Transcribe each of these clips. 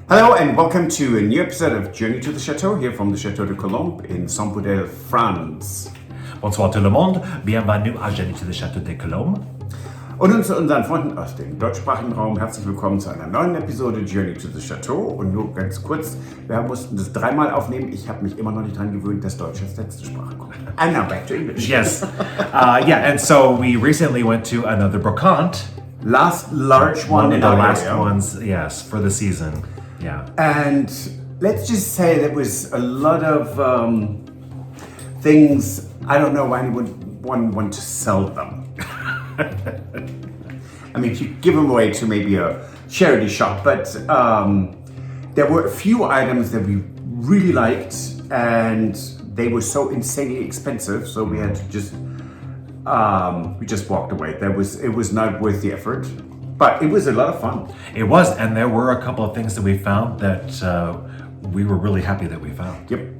Hello and welcome to a new episode of Journey to the Chateau here from the Château de Colombes in Saint-Paudel, France. Bonsoir tout le monde, bienvenue à Journey to the Château de Colombes. Und nun zu unseren Freunden aus dem deutschsprachigen Raum. Herzlich willkommen zu einer neuen Episode Journey to the Chateau. Und nur ganz kurz, wir mussten das dreimal aufnehmen. Ich habe mich immer noch nicht daran gewöhnt, dass Deutsch als letzte Sprache kommt. And now back to English. Yes, and so we recently went to another Brocante. Last large one in the our last area. ones, yes, for the season. Yeah. And let's just say there was a lot of things, I don't know why anyone would want to sell them. I mean, you give them away to maybe a charity shop, but there were a few items that we really liked and they were so insanely expensive, so we had to just walked away. It was not worth the effort, but it was a lot of fun. It was, and there were a couple of things that we found that we were really happy that we found. Yep.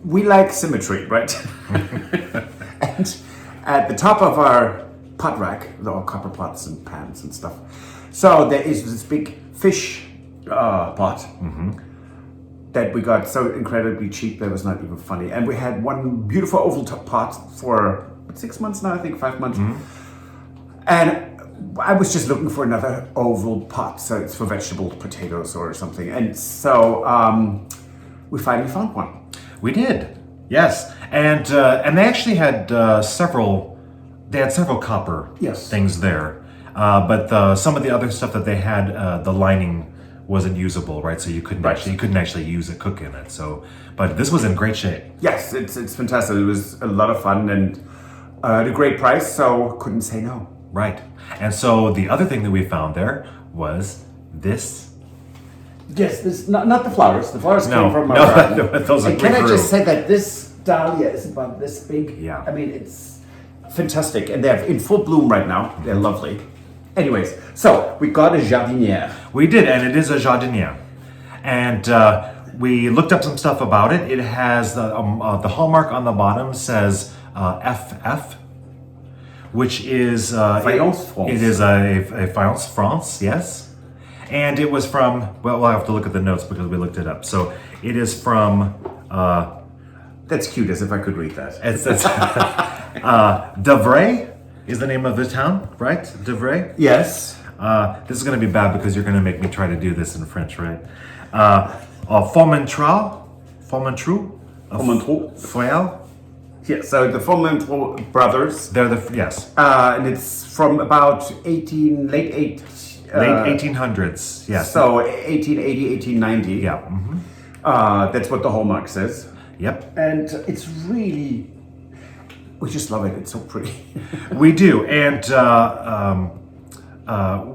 we like symmetry, right? And at the top of our pot rack, there are copper pots and pans and stuff. So there is this big fish pot that we got so incredibly cheap that it was not even funny. And we had one beautiful oval top pot for 6 months now, I think 5 months. And I was just looking for another oval pot, so it's for vegetable potatoes or something. And so we finally found one. We did, yes, and they actually had several. They had several copper things there, but some of the other stuff that they had, the lining wasn't usable, right? So you couldn't actually use it, cook in it. So, but this was in great shape. Yes, it's fantastic. It was a lot of fun and at a great price, so couldn't say no. Right, and so the other thing that we found there was this. Yes, this not the flowers. The flowers came from our garden. Those are. And can I just say that this dahlia is about this big? Yeah. I mean, it's fantastic, and they're in full bloom right now. They're lovely. Anyways, so we got a jardinière. We did, and it is a jardinière, and we looked up some stuff about it. It has the hallmark on the bottom says FF, which is Fayence France. It is a Fayence France, yes. And it was from, well, we'll have to look at the notes because we looked it up. So it is from... That's cute, as if I could read that. It's Devray is the name of the town, right? Devray? Yes. This is going to be bad because you're going to make me try to do this in French, right? Formentru? Foyal? Yeah, so the Formentru brothers. They're the, yes. And it's from about late 1800s, yes. So 1880, 1890. Yeah. That's what the hallmark says. Yep. And it's really, we just love it. It's so pretty. We do, and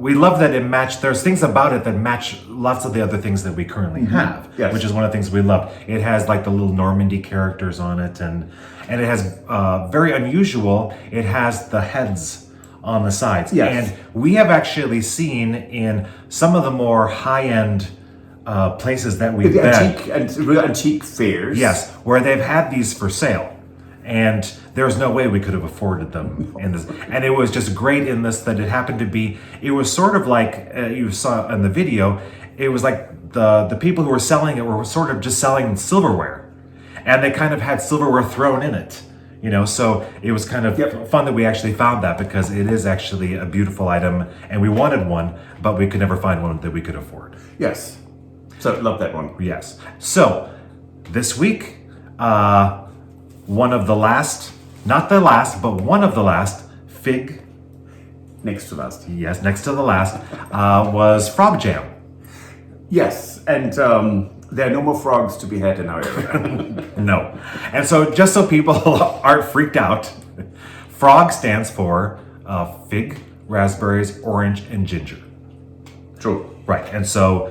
we love that it matched. There's things about it that match lots of the other things that we currently have, which is one of the things we love. It has like the little Normandy characters on it, and it has very unusual. It has the heads on the sides, and we have actually seen in some of the more high-end places that we've been, real antique fairs, where they've had these for sale, and there's no way we could have afforded them in this. And it was just great in this that it happened to be. It was sort of like you saw in the video. It was like the people who were selling it were sort of just selling silverware, and they kind of had silverware thrown in it. You know, so it was kind of fun that we actually found that because it is actually a beautiful item, and we wanted one, but we could never find one that we could afford. Yes. So love that one. Yes. So this week, one of the last, not the last, but one of the last fig. Next to last. Yes, next to the last was frog jam. Yes, and there are no more frogs to be had in our area. No. And so just so people aren't freaked out, F.R.O.G stands for fig, raspberries, orange, and ginger. True. Right, and so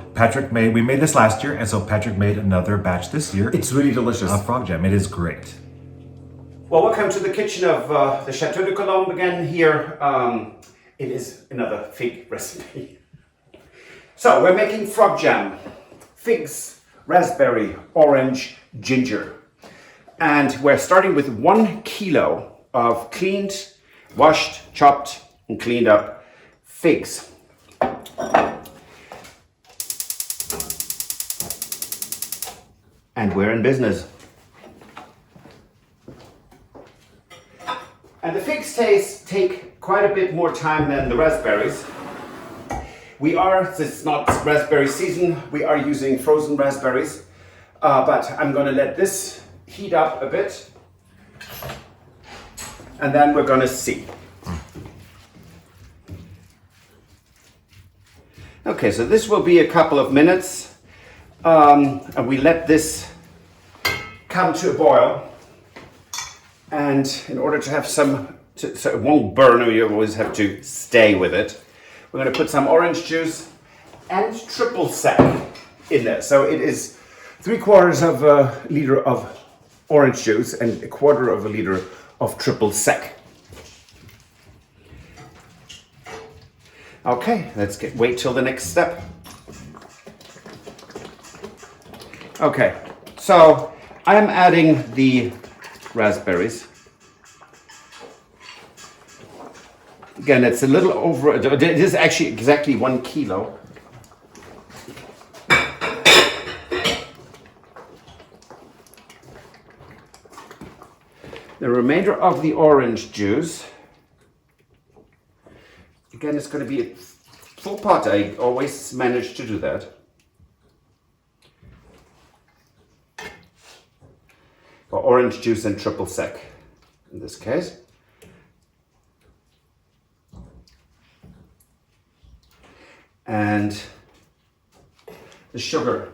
we made this last year, and so Patrick made another batch this year. It's really delicious. F.R.O.G jam, it is great. Well, welcome to the kitchen of the Château de Colombe again here. It is another fig recipe. So we're making F.R.O.G jam. Figs, raspberry, orange, ginger. And we're starting with 1 kilo of cleaned, washed, chopped, and cleaned up figs. And we're in business. And the figs take quite a bit more time than the raspberries. Since it's not raspberry season, we are using frozen raspberries. But I'm going to let this heat up a bit. And then we're going to see. Okay, so this will be a couple of minutes. And we let this come to a boil. And in order to have so it won't burn, or you always have to stay with it, we're going to put some orange juice and triple sec in there. So it is 3/4 of a liter of orange juice and 1/4 of a liter of triple sec. Okay, let's wait till the next step. Okay, so I am adding the raspberries. Again, it's a little over, it is actually exactly 1 kilo. The remainder of the orange juice, again, it's going to be a full pot. I always manage to do that. Or orange juice and triple sec in this case. And the sugar.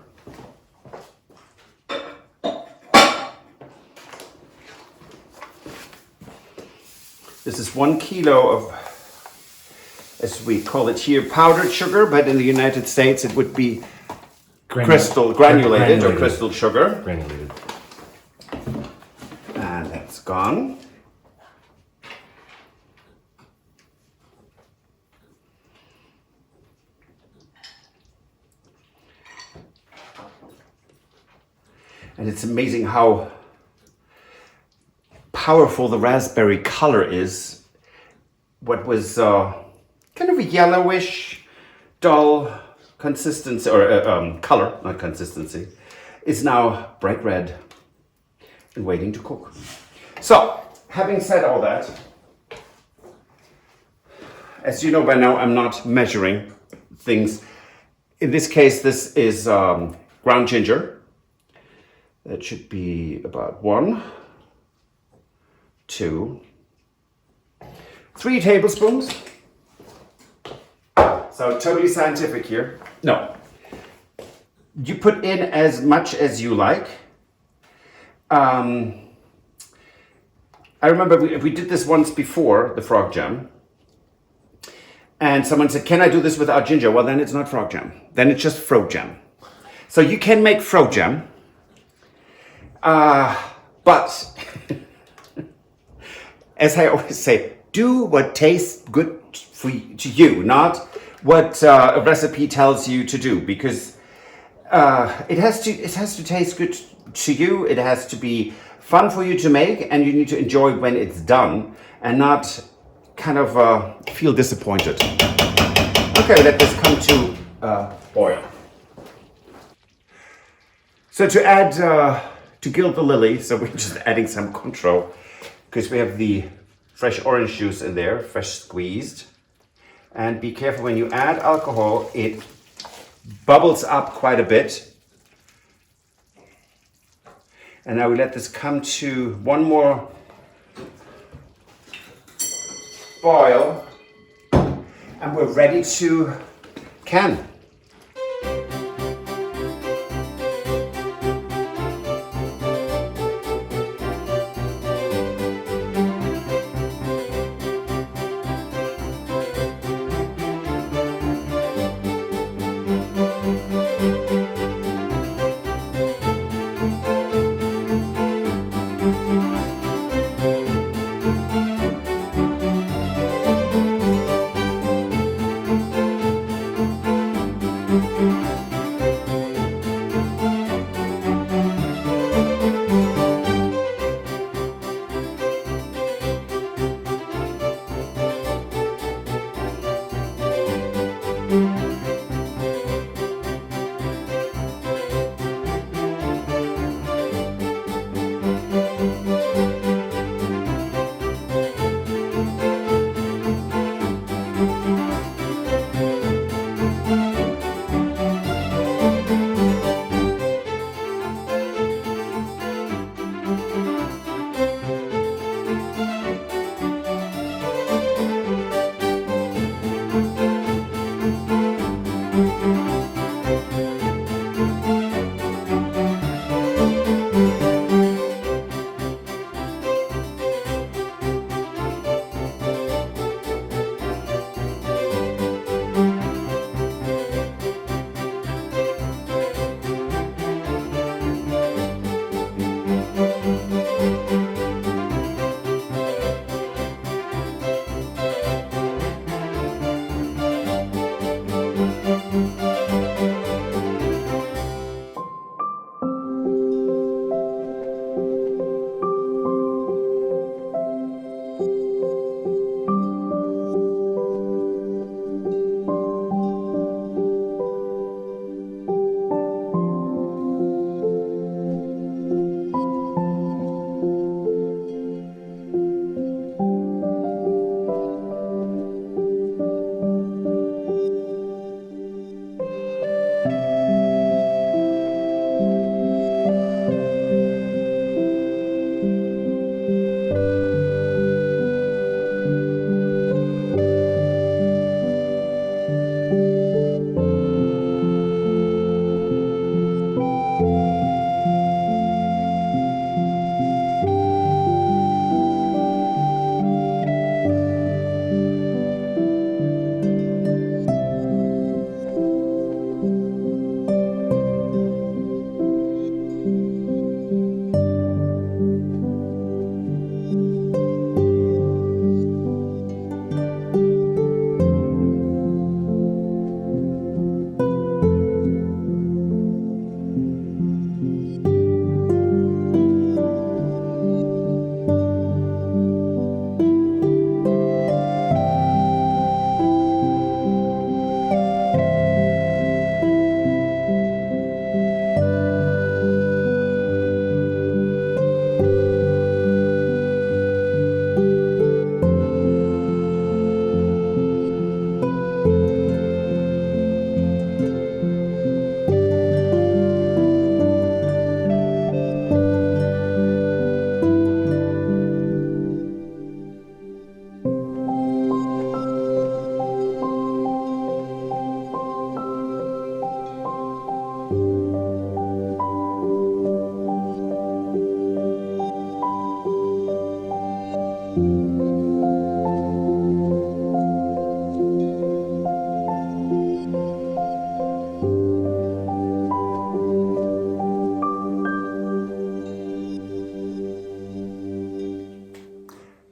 This is 1 kilo of, as we call it here, powdered sugar, but in the United States it would be granulated or crystal sugar. Granulated. And that's gone. And it's amazing how powerful the raspberry color is. What was kind of a yellowish, dull consistency, or color, not consistency, is now bright red and waiting to cook. So, having said all that, as you know by now, I'm not measuring things. In this case, this is ground ginger. That should be about 1, 2, 3 tablespoons. So totally scientific here. No. You put in as much as you like. I remember we did this once before, the frog jam. And someone said, can I do this without ginger? Well, then it's not frog jam. Then it's just F.R.O.G jam. So you can make F.R.O.G jam. But as I always say, do what tastes good to you, not what a recipe tells you to do, because it has to taste good to you. It has to be fun for you to make, and you need to enjoy when it's done, and not kind of feel disappointed. Okay, let this come to boil. So to add. To gild the lily, so we're just adding some Cointreau, because we have the fresh orange juice in there, fresh squeezed. And be careful when you add alcohol, it bubbles up quite a bit. And now we let this come to 1 more boil, and we're ready to can.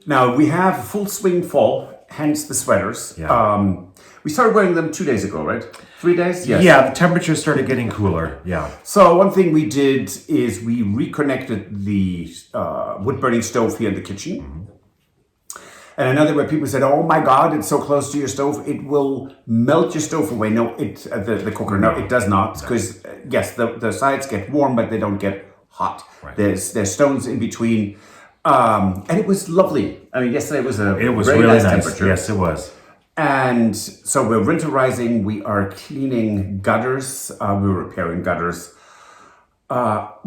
Now we have full swing fall, hence the sweaters. Yeah. We started wearing them 2 days ago, right? 3 days? Yes. Yeah, the temperature started getting cooler. Yeah. So one thing we did is we reconnected the wood-burning stove here in the kitchen. And I know there were people who said, "Oh my God, it's so close to your stove, it will melt your stove away." No, the cooker. No, it does not, because yes, the sides get warm, but they don't get hot. Right. There's stones in between, and it was lovely. I mean, yesterday was It was very really nice nice. temperature. Yes, it was. And so we're winterizing. We are cleaning gutters. We're repairing gutters.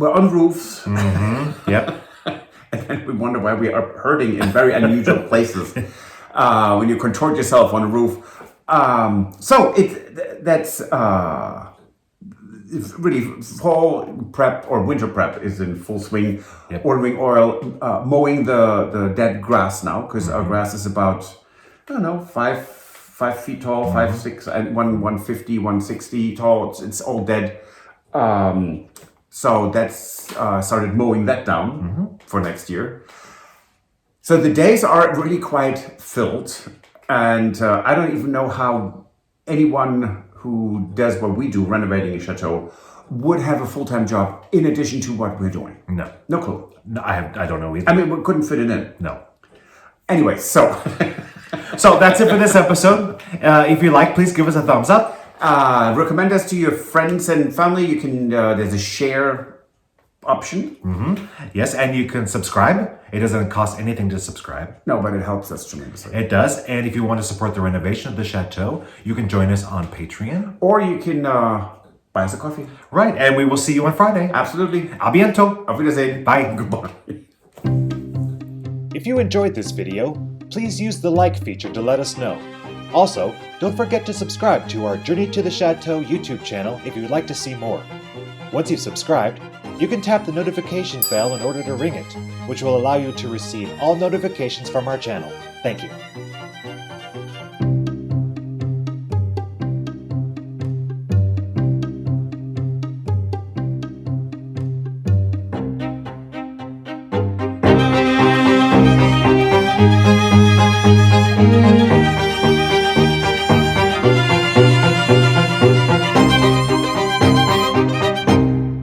We're on roofs. Yep. And then we wonder why we are hurting in very unusual places when you contort yourself on a roof. So that's it's really fall prep or winter prep is in full swing. Yep. Ordering oil, mowing the dead grass now, because our grass is about, I don't know, 5 feet tall, 5'6", and 150, 160 tall. It's all dead. So that's started mowing that down for next year. So the days are really quite filled, and I don't even know how anyone who does what we do, renovating a chateau, would have a full-time job in addition to what we're doing. No clue. No, I don't know either. I mean, we couldn't fit it in. No. Anyway, so So that's it for this episode. If you like, please give us a thumbs up. recommend us to your friends and family. You can there's a share option. Yes, and you can subscribe. It doesn't cost anything to subscribe. No, but it helps us tremendously. It does. And if you want to support the renovation of the chateau, you can join us on Patreon. Or you can buy us a coffee. Right, and we will see you on Friday. Absolutely. A bientôt. Auf Wiedersehen. Bye. Goodbye. If you enjoyed this video, please use the like feature to let us know. Also, don't forget to subscribe to our Journey to the Chateau YouTube channel if you would like to see more. Once you've subscribed, you can tap the notification bell in order to ring it, which will allow you to receive all notifications from our channel. Thank you.